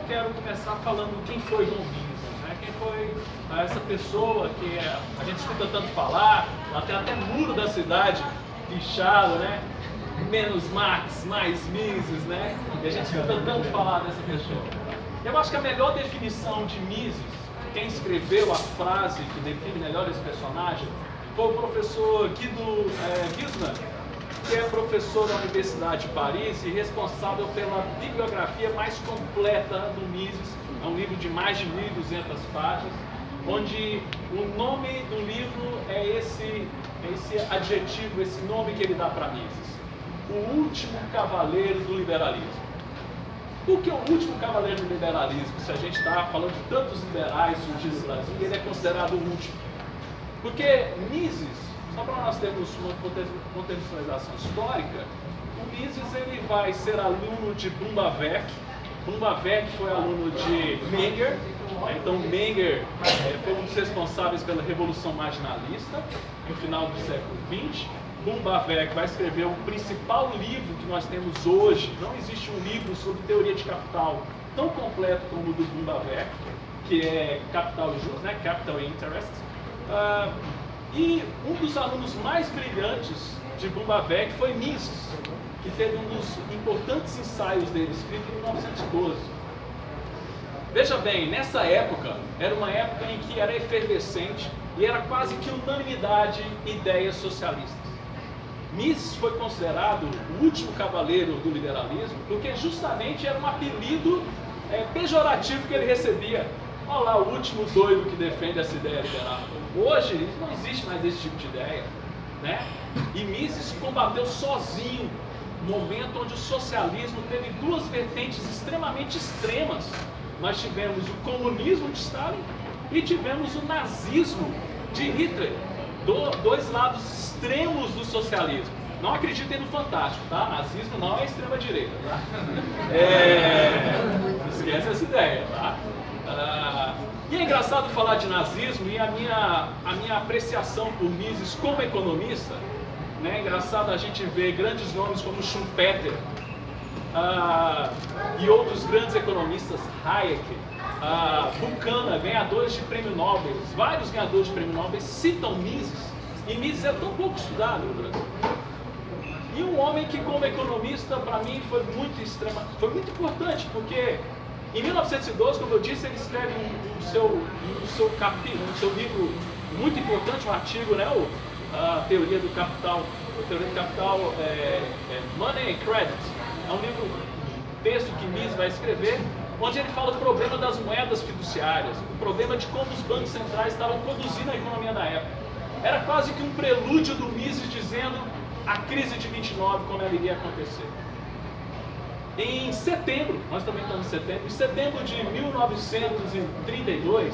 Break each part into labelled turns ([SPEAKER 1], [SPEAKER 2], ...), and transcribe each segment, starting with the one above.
[SPEAKER 1] quero começar falando quem foi Von Mises, né? Quem foi essa pessoa que a gente escuta tanto falar, ela tem até muro da cidade pichado, né? Menos Marx, mais Mises, né? E a gente escuta tanto falar dessa pessoa. Eu acho que a melhor definição de Mises, quem escreveu a frase que define melhor esse personagem, foi o professor Guido Wiesmann, que é professor da Universidade de Paris e responsável pela bibliografia mais completa do Mises. É um livro de mais de 1.200 páginas, onde o nome do livro é esse adjetivo, esse nome que ele dá para Mises: o último cavaleiro do liberalismo. Por que o último cavaleiro do liberalismo? Se a gente está falando de tantos liberais surgidos no Brasil, ele é considerado o último. Porque Mises, só para nós termos uma contextualização histórica, o Mises ele vai ser aluno de Bumbawerk. Bumbawerk foi aluno de Menger. Então Menger foi um dos responsáveis pela Revolução Marginalista no final do século XX. Bumbawerk vai escrever o principal livro que nós temos hoje. Não existe um livro sobre teoria de capital tão completo como o do Bumbawerk, que é Capital e Juros, né? Capital and Interest. E um dos alunos mais brilhantes de Bumbawerk foi Mises, que teve um dos importantes ensaios dele, escrito em 1912. Veja bem, nessa época, era uma época em que era efervescente e era quase que unanimidade ideias socialistas. Mises foi considerado o último cavaleiro do liberalismo, porque justamente era um apelido pejorativo que ele recebia. Olha lá, o último doido que defende essa ideia liberal. Hoje não existe mais esse tipo de ideia, né? E Mises combateu sozinho um momento onde o socialismo teve duas vertentes extremamente extremas. Nós tivemos o comunismo de Stalin e tivemos o nazismo de Hitler, dois lados extremos do socialismo. Não acreditem no fantástico, tá? Nazismo não é extrema-direita, tá? Esquece essa ideia, tá? E é engraçado falar de nazismo e a minha apreciação por Mises como economista, né? É engraçado a gente ver grandes nomes como Schumpeter e outros grandes economistas, Hayek, Buchanan, ganhadores de prêmio Nobel, vários ganhadores de prêmio Nobel citam Mises, e Mises é tão pouco estudado no Brasil. E um homem que como economista, para mim, foi muito importante, porque em 1912, como eu disse, ele escreve no seu livro muito importante, um artigo, né, a Teoria do Capital, Money and Credit. É um livro, um texto que Mises vai escrever, onde ele fala do problema das moedas fiduciárias, o problema de como os bancos centrais estavam conduzindo a economia da época. Era quase que um prelúdio do Mises dizendo a crise de 29, como ela iria acontecer. Em setembro, nós também estamos em setembro de 1932,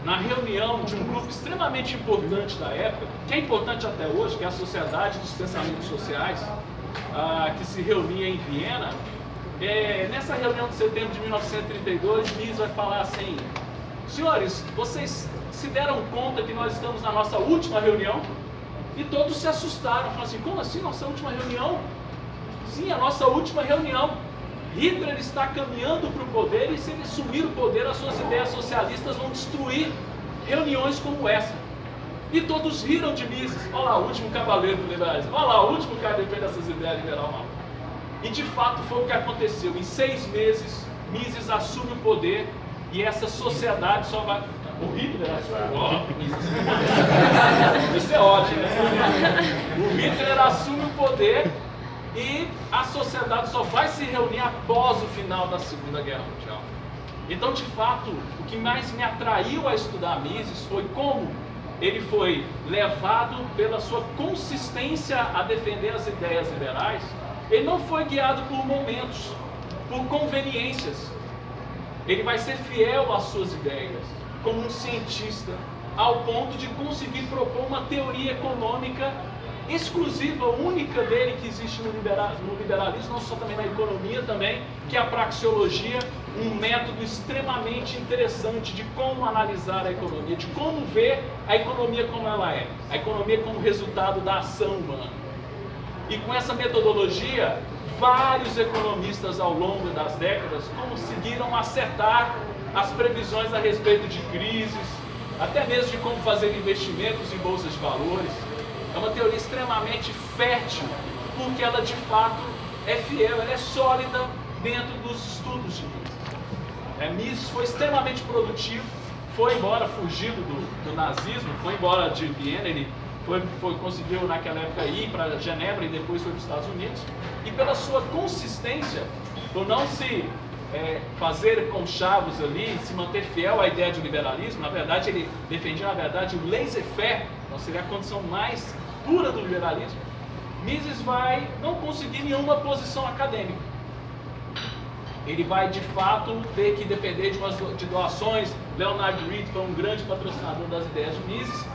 [SPEAKER 1] na reunião de um grupo extremamente importante da época, que é importante até hoje, que é a Sociedade dos Pensamentos Sociais, que se reunia em Viena. Nessa reunião de setembro de 1932, Mises vai falar assim: senhores, vocês se deram conta que nós estamos na nossa última reunião? E todos se assustaram, falaram assim: como assim nossa última reunião? Sim, a nossa última reunião. Hitler está caminhando para o poder e se ele assumir o poder, as suas ideias socialistas vão destruir reuniões como essa. E todos riram de Mises. Olha lá, o último cavaleiro do liberalismo. Olha lá, o último cara que defende essas ideias liberal mal. E de fato foi o que aconteceu. Em 6 meses, Mises assume o poder e essa sociedade só vai... O Hitler assume... Isso é ótimo, né? O Hitler assume o poder e a sociedade só vai se reunir após o final da Segunda Guerra Mundial. Então, de fato, o que mais me atraiu a estudar Mises foi como ele foi levado pela sua consistência a defender as ideias liberais. Ele não foi guiado por momentos, por conveniências. Ele vai ser fiel às suas ideias, como um cientista, ao ponto de conseguir propor uma teoria econômica exclusiva, única dele, que existe no liberalismo, não só também na economia também, que é a praxeologia, um método extremamente interessante de como analisar a economia, de como ver a economia como ela é, a economia como resultado da ação humana. E com essa metodologia vários economistas ao longo das décadas conseguiram acertar as previsões a respeito de crises, até mesmo de como fazer investimentos em bolsas de valores. É uma teoria extremamente fértil, porque ela de fato é fiel, ela é sólida dentro dos estudos de Mises. Mises foi extremamente produtivo, foi embora fugido do nazismo, foi embora de Viena, ele conseguiu naquela época ir para Genebra e depois foi para os Estados Unidos, e pela sua consistência, por não se fazer conchavos ali, se manter fiel à ideia de liberalismo, na verdade ele defendia o laissez-faire, então seria a condição mais pura do liberalismo. Mises vai não conseguir nenhuma posição acadêmica. Ele vai de fato ter que depender de doações. Leonard Reed foi um grande patrocinador das ideias de Mises,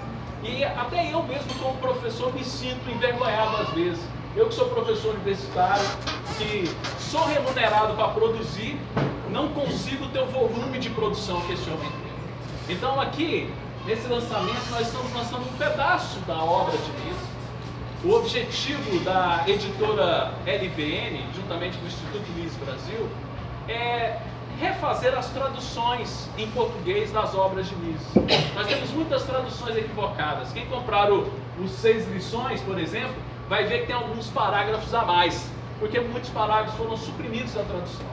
[SPEAKER 1] e até eu mesmo como professor me sinto envergonhado às vezes. Eu que sou professor universitário, que sou remunerado para produzir, não consigo ter o volume de produção que esse homem tem. Então aqui, nesse lançamento, nós estamos lançando um pedaço da obra de Mises. O objetivo da editora LVN, juntamente com o Instituto Mises Brasil, é refazer as traduções em português das obras de Mises. Nós temos muitas traduções equivocadas. Quem comprar os 6 lições, por exemplo, vai ver que tem alguns parágrafos a mais, porque muitos parágrafos foram suprimidos da tradução.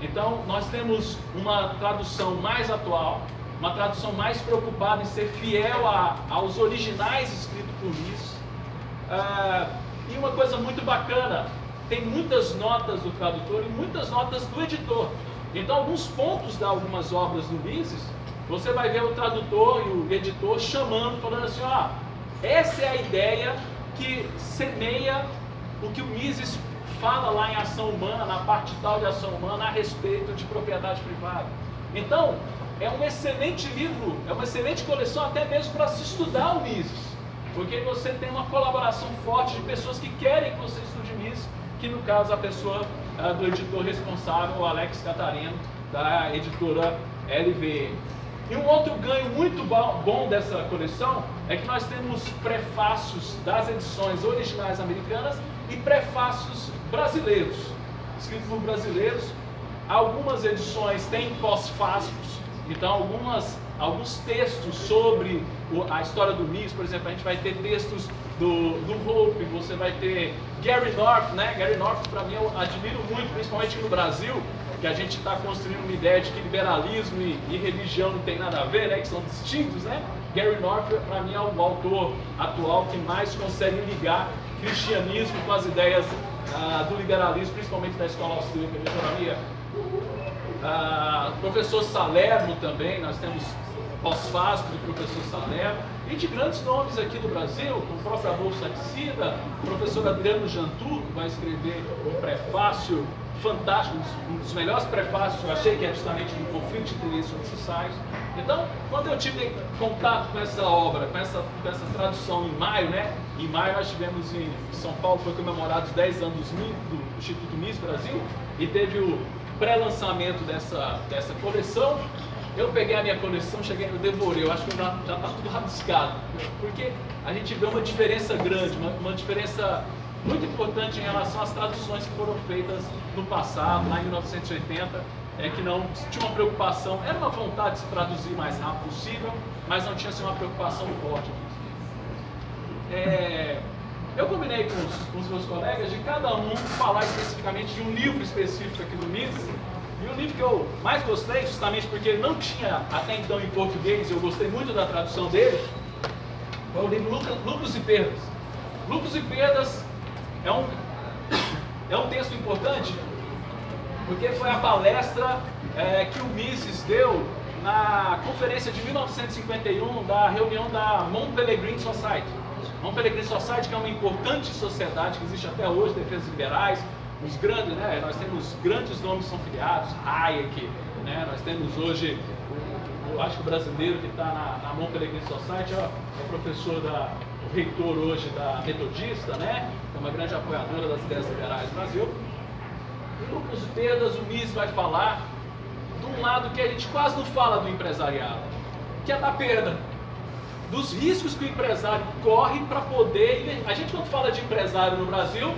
[SPEAKER 1] Então, nós temos uma tradução mais atual, uma tradução mais preocupada em ser fiel aos originais escritos por Mises. E uma coisa muito bacana, tem muitas notas do tradutor e muitas notas do editor. Então, alguns pontos de algumas obras do Mises, você vai ver o tradutor e o editor chamando, falando assim, essa é a ideia que semeia o que o Mises fala lá em Ação Humana, na parte tal de Ação Humana, a respeito de propriedade privada. Então, é um excelente livro, é uma excelente coleção até mesmo para se estudar o Mises, porque você tem uma colaboração forte de pessoas que querem que você estude Mises, que no caso a pessoa do editor responsável, o Alex Catarino, da editora LVN. E um outro ganho muito bom dessa coleção é que nós temos prefácios das edições originais americanas e prefácios brasileiros, escritos por brasileiros. Algumas edições têm pós-fácios, então alguns textos sobre a história do Mises, por exemplo, a gente vai ter textos do Hope, você vai ter Gary North, né? Gary North, para mim, eu admiro muito, principalmente no Brasil, que a gente está construindo uma ideia de que liberalismo e religião não tem nada a ver, né? Que são distintos, né? Gary North, para mim, é o autor atual que mais consegue ligar cristianismo com as ideias do liberalismo, principalmente da escola austríaca de economia. Professor Salerno também, nós temos pós-fácil do professor Salerno, e de grandes nomes aqui do Brasil, como o próprio Adolfo Saxida, o professor Adriano Jantu, que vai escrever um prefácio fantástico, um dos melhores prefácios, eu achei que é justamente um conflito de interesse onde se sai. Então, quando eu tive contato com essa obra, com essa tradução em maio, né? Em maio nós tivemos em São Paulo, foi comemorado os 10 anos do Instituto Mises Brasil, e teve o pré-lançamento dessa coleção. Eu peguei a minha coleção, eu devorei, eu acho que já está tudo rabiscado, porque a gente vê uma diferença grande, uma diferença muito importante em relação às traduções que foram feitas no passado, lá em 1980, que não tinha uma preocupação, era uma vontade de se traduzir o mais rápido possível, mas não tinha assim, uma preocupação forte. Eu combinei com os meus colegas de cada um falar especificamente de um livro específico aqui do Mises. E o livro que eu mais gostei, justamente porque ele não tinha até então em português, e eu gostei muito da tradução dele, foi o livro Lucros e Perdas. Lucros e Perdas é um texto importante, porque foi a palestra que o Mises deu na conferência de 1951 da reunião da Mont Pelerin Society. Mont Pelerin Society, que é uma importante sociedade que existe até hoje, defesas liberais. Os grandes, né? Nós temos grandes nomes que são filiados, Hayek, né? Nós temos hoje, eu acho que o brasileiro que está na Mont Pelerin Society é o professor, o reitor hoje da Metodista, né? Que é uma grande apoiadora das ideias liberais no Brasil. Em Lucros e Perdas, o Mises vai falar de um lado que a gente quase não fala do empresariado, que é da perda, dos riscos que o empresário corre para poder... A gente, quando fala de empresário no Brasil,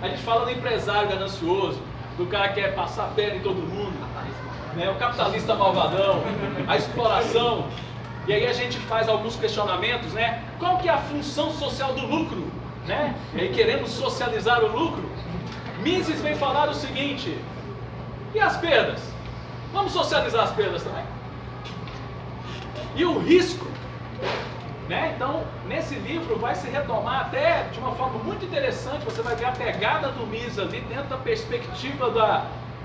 [SPEAKER 1] A gente fala do empresário ganancioso, do cara que quer passar a perna em todo mundo, né? O capitalista malvadão, a exploração. E aí a gente faz alguns questionamentos, né? Qual que é a função social do lucro? Né? E aí queremos socializar o lucro. Mises vem falar o seguinte: e as perdas? Vamos socializar as perdas também? E o risco? Né? Então, nesse livro vai se retomar até de uma forma muito interessante, você vai ver a pegada do Mises ali dentro da perspectiva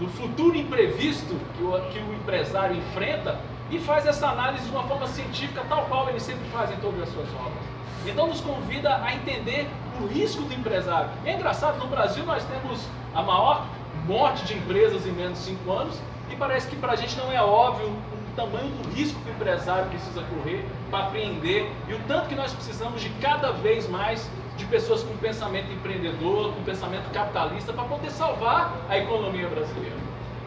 [SPEAKER 1] do futuro imprevisto que o empresário enfrenta e faz essa análise de uma forma científica, tal qual ele sempre faz em todas as suas obras. Então nos convida a entender o risco do empresário. E é engraçado, no Brasil nós temos a maior morte de empresas em menos de 5 anos e parece que para a gente não é óbvio o tamanho do risco que o empresário precisa correr para apreender e o tanto que nós precisamos de cada vez mais de pessoas com pensamento empreendedor, com pensamento capitalista para poder salvar a economia brasileira,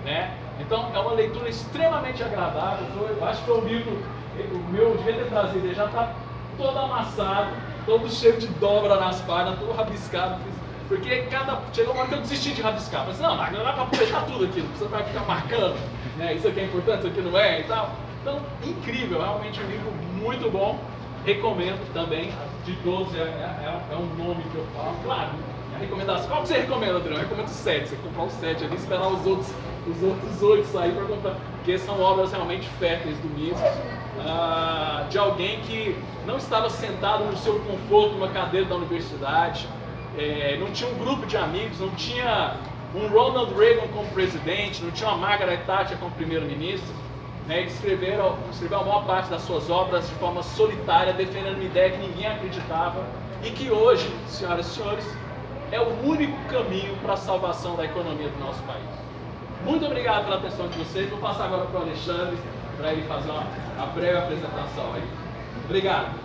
[SPEAKER 1] né? Então é uma leitura extremamente agradável. Eu acho que o livro, o meu devia ter trazido, ele já está todo amassado, todo cheio de dobra nas páginas, todo rabiscado, porque chegou uma hora que eu desisti de rabiscar. Falei assim, não dá para aproveitar tudo aqui, você vai ficar marcando, né? Isso aqui é importante, isso aqui não é e tal. Então, incrível, realmente um livro muito bom, recomendo também, de todos, é um nome que eu falo, claro, a recomendação. Qual que você recomenda, Adriano? Eu recomendo 7, você comprar os 7 ali, esperar os outros 8 sair para comprar, porque são obras realmente férteis do Mises, de alguém que não estava sentado no seu conforto numa cadeira da universidade, não tinha um grupo de amigos, não tinha um Ronald Reagan como presidente, não tinha uma Margaret Thatcher como primeiro-ministro, né? Ele escreveu a maior parte das suas obras de forma solitária, defendendo uma ideia que ninguém acreditava e que hoje, senhoras e senhores, é o único caminho para a salvação da economia do nosso país. Muito obrigado pela atenção de vocês. Vou passar agora para o Alexandre, para ele fazer uma breve apresentação aí. Obrigado.